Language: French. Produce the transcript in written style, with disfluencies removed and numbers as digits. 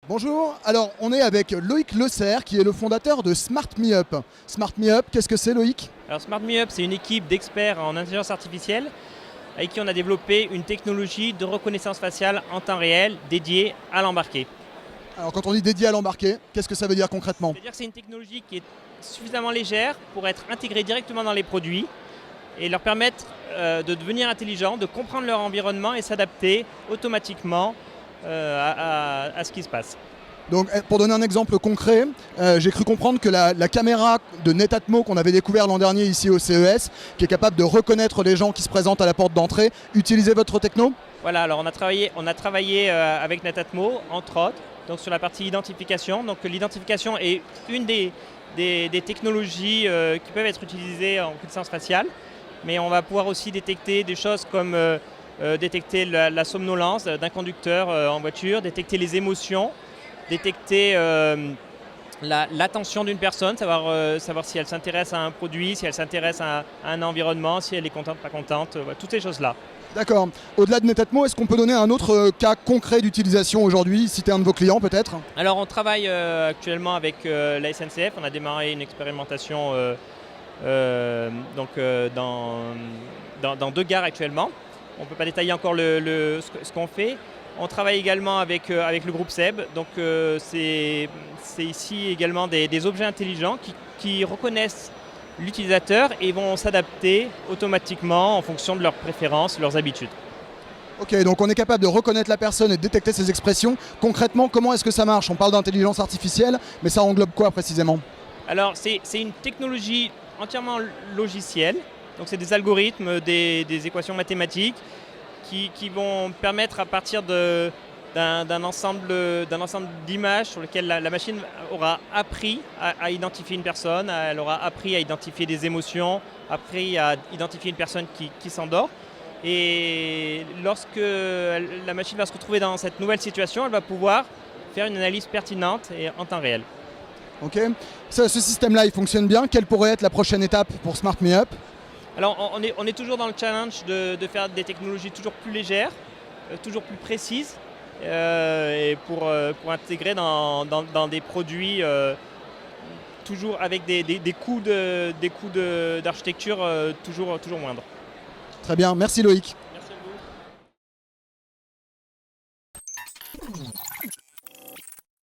Bonjour, alors on est avec Loïc Lecerf qui est le fondateur de SmartMeUp. SmartMeUp, qu'est-ce que c'est Loïc? Alors SmartMeUp, c'est une équipe d'experts en intelligence artificielle avec qui on a développé une technologie de reconnaissance faciale en temps réel dédiée à l'embarqué. Alors quand on dit dédié à l'embarqué, qu'est-ce que ça veut dire concrètement? C'est-à-dire que c'est une technologie qui est suffisamment légère pour être intégrée directement dans les produits et leur permettre de devenir intelligents, de comprendre leur environnement et s'adapter automatiquement à ce qui se passe. Donc pour donner un exemple concret, j'ai cru comprendre que la caméra de Netatmo qu'on avait découvert l'an dernier ici au CES, qui est capable de reconnaître les gens qui se présentent à la porte d'entrée, utilisait votre techno? Voilà, alors on a travaillé avec Netatmo, entre autres, donc sur la partie identification. Donc l'identification est une des technologies qui peuvent être utilisées en reconnaissance faciale, mais on va pouvoir aussi détecter des choses comme détecter la somnolence d'un conducteur en voiture, détecter les émotions, détecter l'attention d'une personne, savoir si elle s'intéresse à un produit, si elle s'intéresse à un environnement, si elle est contente, pas contente, toutes ces choses-là. D'accord. Au-delà de Netatmo, est-ce qu'on peut donner un autre cas concret d'utilisation aujourd'hui, citer un de vos clients peut-être? Alors on travaille actuellement avec la SNCF, on a démarré une expérimentation dans 2 gares actuellement. On ne peut pas détailler encore ce qu'on fait. On travaille également avec le groupe SEB. Donc c'est ici également des objets intelligents qui reconnaissent l'utilisateur et vont s'adapter automatiquement en fonction de leurs préférences, leurs habitudes. Ok, donc on est capable de reconnaître la personne et de détecter ses expressions. Concrètement, comment est-ce que ça marche? On parle d'intelligence artificielle, mais ça englobe quoi précisément? Alors c'est une technologie entièrement logicielle. Donc c'est des algorithmes, des équations mathématiques qui vont permettre à partir d'un ensemble d'images sur lesquelles la machine aura appris à identifier une personne, elle aura appris à identifier des émotions, appris à identifier une personne qui s'endort. Et lorsque la machine va se retrouver dans cette nouvelle situation, elle va pouvoir faire une analyse pertinente et en temps réel. Ok. Ce système-là, il fonctionne bien. Quelle pourrait être la prochaine étape pour SmartMeUp? Alors on est toujours dans le challenge de faire des technologies toujours plus légères, toujours plus précises, et pour intégrer dans des produits toujours avec des coûts d'architecture toujours moindres. Très bien, merci Loïc.